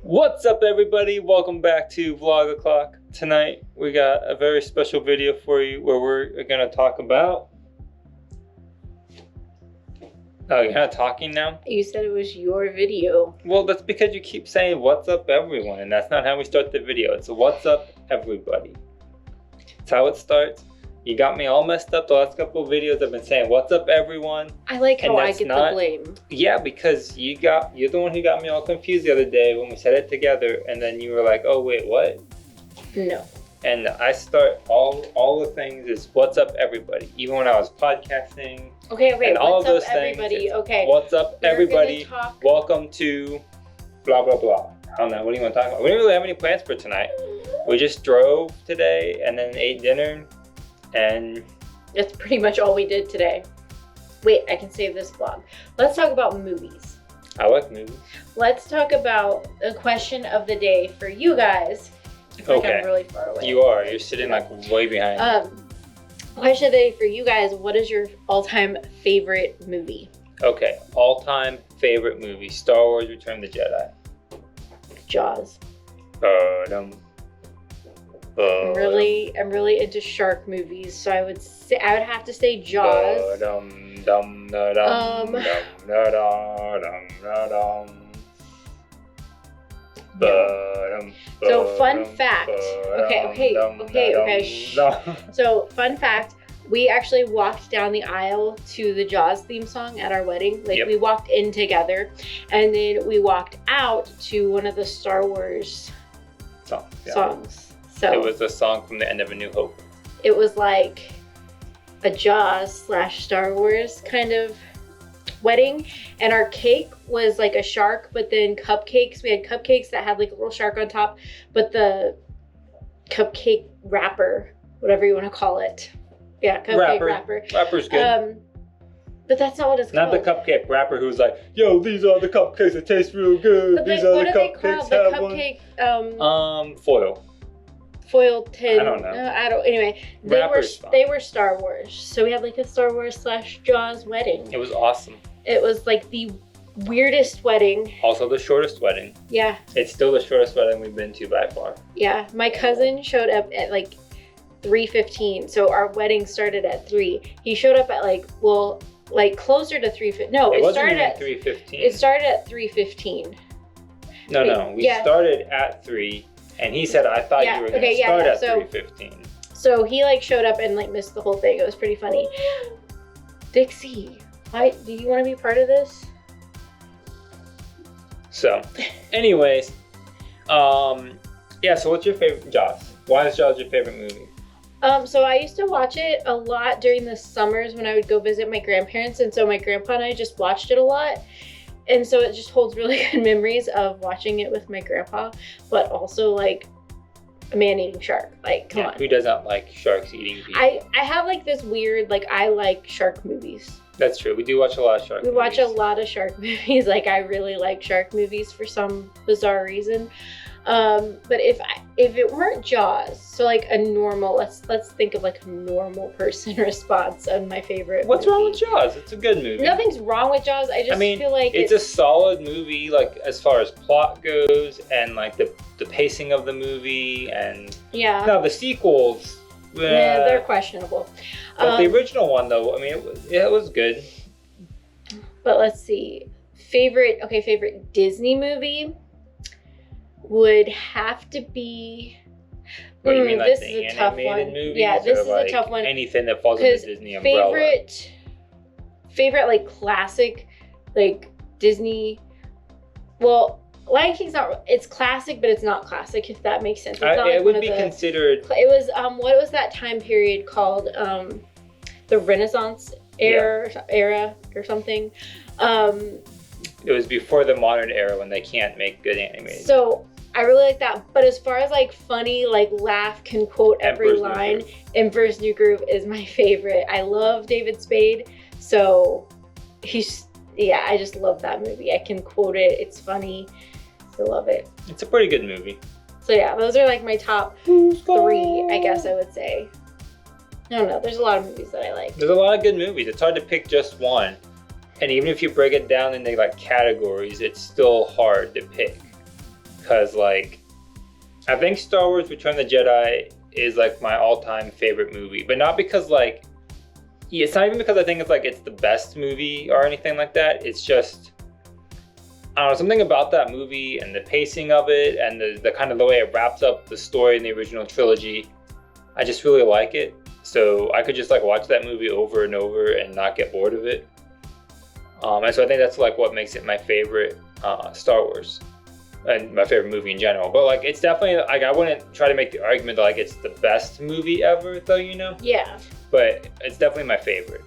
What's up, everybody? Welcome back to Vlog O'Clock. Tonight we got a very special video for you where we're gonna talk about. Oh, you're not talking now? You said it was your video. Well, that's because you keep saying "What's up, everyone," and that's not how we start the video. It's "What's up, everybody." That's how it starts. You got me all messed up the last couple of videos. I've been saying "What's up, everyone." I like how I that's get not- the blame. Yeah, because you're the one who got me all confused the other day when we said it together, and then you were like, "Oh wait, what?" No. And I start all the things is "What's up, everybody?" Even when I was podcasting. Okay, And all what's of those up, things, everybody? it's, Okay. "What's up, We're everybody? gonna talk- Welcome to blah blah blah." I don't know. What do you want to talk about? We didn't really have any plans for tonight. We just drove today and then ate dinner, and That's pretty much all we did today. Wait, I can save this vlog. Let's talk about movies. I like movies. Let's talk about the question of the day for you guys. I feel like Okay. I'm really far away. You are. You're sitting like way behind. Question of the day for you guys. What is your all-time favorite movie? Okay. All-time favorite movie: Star Wars: Return of the Jedi. Jaws. Ba-dum. I'm really into shark movies, so I would have to say Jaws. Ba-dum, dum, da-dum, dum, da-da, dum, da-dum. Ba-dum, So, fun ba-dum, fact. ba-dum, Okay. dum. So, fun fact, we actually walked down the aisle to the Jaws theme song at our wedding. Like, Yep. we walked in together, and then we walked out to one of the Star Wars Song, yeah. songs. So, It was a song from the end of A New Hope. it was like a Jaws / Star Wars kind of wedding, and our cake was like a shark, but then cupcakes. We had cupcakes that had like a little shark on top, but the cupcake wrapper, whatever you want to call it. Yeah, cupcake wrapper. Rapper's good. But that's not what it's Not called. the cupcake rapper who's like, "Yo, these are the cupcakes that taste real good. But These like, are what the are they cupcakes called? The have one." cupcake Foil. foil tin. I don't know. Anyway, Wrapper's fine. they were Star Wars. So we had like a Star Wars / Jaws wedding. It was awesome. It was like the weirdest wedding. Also the shortest wedding. Yeah, It's still the shortest wedding we've been to by far. yeah. My cousin showed up at like 3:15. So our wedding started at 3. He showed up at like closer to 3:15. No, It it wasn't started even at 3:15. It started at 3:15. No. We Yeah. started at 3, and he said, "I thought Yeah, you were going to okay, yeah, start yeah, at so- 3:15." So he like showed up and like missed the whole thing. It was pretty funny. Dixie, do you want to be part of this? So, anyways, yeah. So, what's your favorite Jaws? Why is Jaws your favorite movie? So I used to watch it a lot during the summers when I would go visit my grandparents, and so my grandpa and I just watched it a lot. And so it just holds really good memories of watching it with my grandpa, but also like a man-eating shark. Like, come on. Who doesn't like sharks eating people? I have like this weird, like, I like shark movies. That's true. We do watch a lot of shark We movies. watch a lot of shark movies. Like, I really like shark movies for some bizarre reason. But if it weren't Jaws, so like a normal, let's think of like a normal person response on my favorite What's movie. wrong with Jaws? It's a good movie. Nothing's wrong with Jaws. I just feel like it's a solid movie, like as far as plot goes, and like the pacing of the movie, and yeah. now the sequels. Yeah, they're questionable. But the original one, though, I mean, it was good. But let's see. Favorite Disney movie would have to be. What do you mean, like this the is a tough animated one. movies? Yeah, this or is like a tough one. Anything that falls under Because Disney umbrella. favorite like classic, like Disney. Well, Lion King's not. It's classic, but it's not classic. If that makes sense. It's not like it would be considered. It was what was that time period called? The Renaissance era or something. It was before the modern era when they can't make good animated. So I really like that. But as far as like funny, like laugh, can quote every Emperor's New line, Groove. Emperor's New Groove is my favorite. I love David Spade. So I just love that movie. I can quote it. It's funny. I love it. It's a pretty good movie. So yeah, those are like my top 3, I guess I would say. I don't know. There's a lot of movies that I like. There's a lot of good movies. It's hard to pick just one. And even if you break it down into like categories, it's still hard to pick. because like I think Star Wars Return of the Jedi is like my all-time favorite movie, but not because like it's not even because I think it's like it's the best movie or anything like that. It's just I don't know, something about that movie and the pacing of it and the kind of the way it wraps up the story in the original trilogy. I just really like it. So I could just like watch that movie over and over and not get bored of it. And so I think that's like what makes it my favorite Star Wars and my favorite movie in general. But like it's definitely like I wouldn't try to make the argument that like it's the best movie ever though, you know? Yeah. But it's definitely my favorite.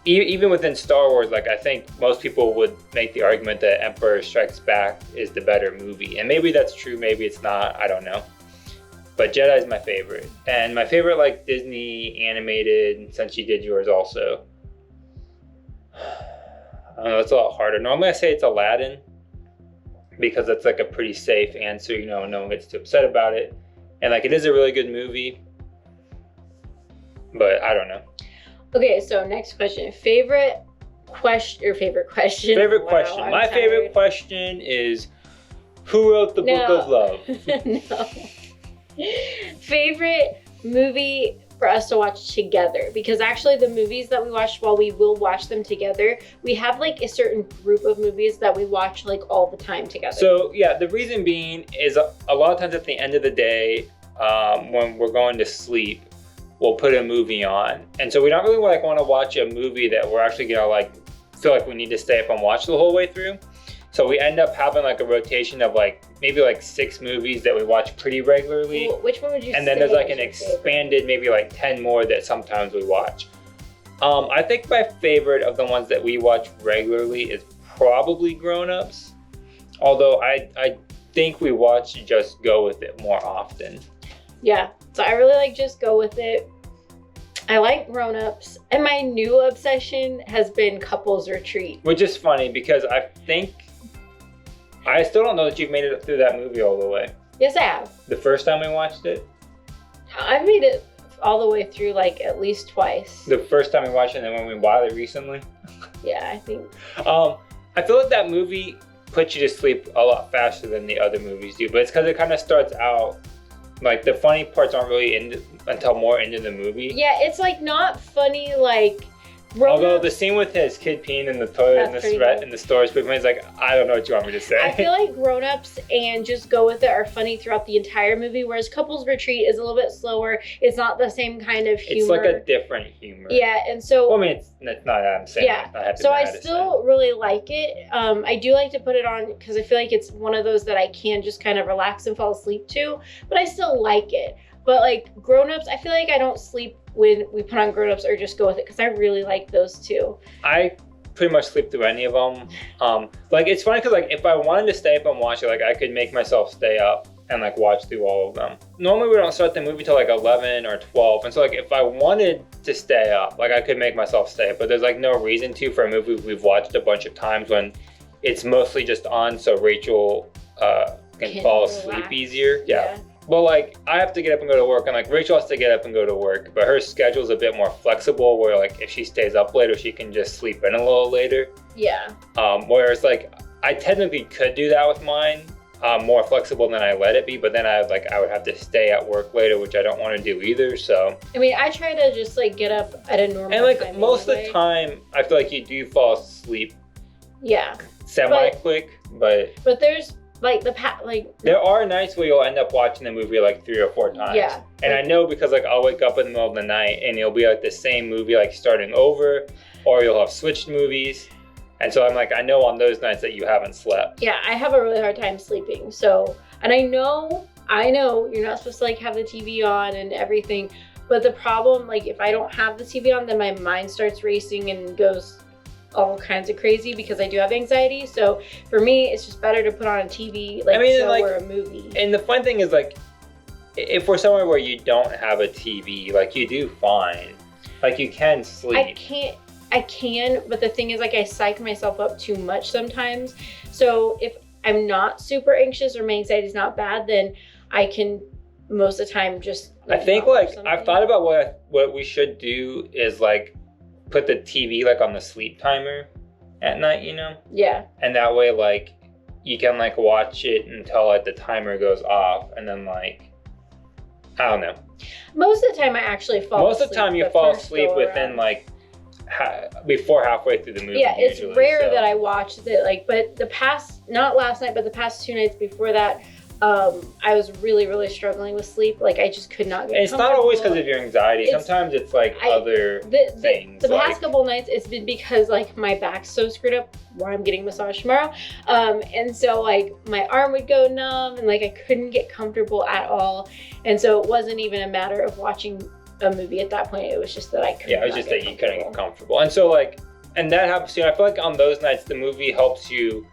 Even within Star Wars, like I think most people would make the argument that Empire Strikes Back is the better movie. And maybe that's true, maybe it's not, I don't know. But Jedi is my favorite. And my favorite like Disney animated, since you did yours also. I don't know, it's a lot harder. Normally I say it's Aladdin because that's like a pretty safe answer, you know, no one gets too upset about it. And like it is a really good movie. But I don't know. Okay, so next question. Favorite question. Favorite Wow, question. I'm My tired. favorite question is who wrote the Book of Love? No. Favorite movie for us to watch together, because actually the movies that we watch, while we will watch them together, we have like a certain group of movies that we watch like all the time together. So yeah, the reason being is a lot of times at the end of the day, when we're going to sleep, we'll put a movie on, and so we don't really like want to watch a movie that we're actually gonna like feel like we need to stay up and watch the whole way through. So we end up having like a rotation of like maybe like 6 movies that we watch pretty regularly. Well, which one would you say? And then there's like is an your expanded maybe like 10 more that sometimes we watch. I think my favorite of the ones that we watch regularly is probably Grown Ups. Although I think we watch Just Go With It more often. Yeah, so I really like Just Go With It. I like Grown Ups, and my new obsession has been Couples Retreat. Which is funny because I think I still don't know that you've made it through that movie all the way. Yes, I have. The first time we watched it? I've made it all the way through like at least twice. The first time we watched it and then when we watched it recently? Yeah, I think. I feel like that movie puts you to sleep a lot faster than the other movies do, but it's because it kind of starts out like the funny parts aren't really until more into the movie. Yeah, it's like not funny like. Although the scene with his kid peeing in the toilet in the store is pretty funny. It's like, I don't know what you want me to say. I feel like Grown Ups and Just Go With It are funny throughout the entire movie, whereas Couples Retreat is a little bit slower. It's not the same kind of humor. It's like a different humor. Yeah, and so. Well, I mean, it's not I'm saying. Yeah, so I still really like it. I do like to put it on because I feel like it's one of those that I can just kind of relax and fall asleep to, but I still like it. But like Grown Ups, I feel like I don't sleep when we put on Grown Ups or Just Go With It because I really like those two. I pretty much sleep through any of them. Like it's funny because like if I wanted to stay up and watch it, like I could make myself stay up and like watch through all of them. Normally we don't start the movie till like 11 or 12, and so like if I wanted to stay up, like I could make myself stay up, but there's like no reason to for a movie we've watched a bunch of times when it's mostly just on so Rachel can fall asleep easier. Yeah. Well, like, I have to get up and go to work, and, like, Rachel has to get up and go to work, but her schedule's a bit more flexible, where, like, if she stays up later, she can just sleep in a little later. Yeah. Whereas, like, I technically could do that with mine, more flexible than I let it be, but then I would have to stay at work later, which I don't want to do either, so. I mean, I try to just, like, get up at a normal time. And, like, most of the time, I feel like you do fall asleep. Yeah. Semi-quick, but. But there's. Like there are nights where you'll end up watching the movie like 3 or 4 times. Yeah. And I know because like I'll wake up in the middle of the night and it'll be like the same movie like starting over, or you'll have switched movies. And so I'm like, I know on those nights that you haven't slept. Yeah, I have a really hard time sleeping. So, and I know you're not supposed to like have the TV on and everything, but the problem, like if I don't have the TV on, then my mind starts racing and goes all kinds of crazy because I do have anxiety. So for me, it's just better to put on a TV, like show or a movie. And the fun thing is like, if we're somewhere where you don't have a TV, like you do fine. Like you can sleep. I can, but the thing is like I psych myself up too much sometimes. So if I'm not super anxious or my anxiety is not bad, then I can most of the time just. I think like I've thought about what we should do is like put the TV like on the sleep timer at night, you know? Yeah. And that way like you can like watch it until like the timer goes off, and then like I don't know. Most of the time, I actually fall. Most of the time, you fall asleep within like before halfway through the movie. Yeah, it's usually, rare that I watch it. Like, but the past, not last night, but the past 2 nights before that, I was really, really struggling with sleep. Like, I just could not get. It's not always because of your anxiety. Sometimes it's like other things. The past couple nights, it's been because like my back's so screwed up. Where I'm getting massage tomorrow, and so like my arm would go numb, and like I couldn't get comfortable at all. And so it wasn't even a matter of watching a movie at that point. It was just that I couldn't. Yeah, it was just that you couldn't get comfortable, and so like, and that happens to you. I feel like on those nights, the movie helps you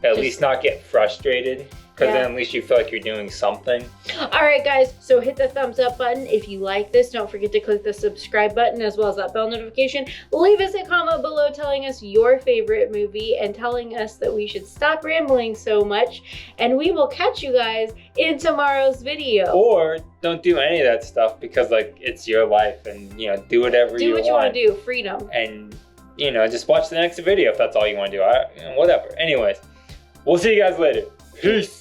at least not get frustrated. Because then at least you feel like you're doing something. All right, guys. So hit the thumbs up button if you like this. Don't forget to click the subscribe button as well as that bell notification. Leave us a comment below telling us your favorite movie and telling us that we should stop rambling so much. And we will catch you guys in tomorrow's video. Or don't do any of that stuff because like it's your life and do whatever you want. Do what you want to do. Freedom. And just watch the next video if that's all you want to do. Whatever. Anyways, we'll see you guys later. Peace.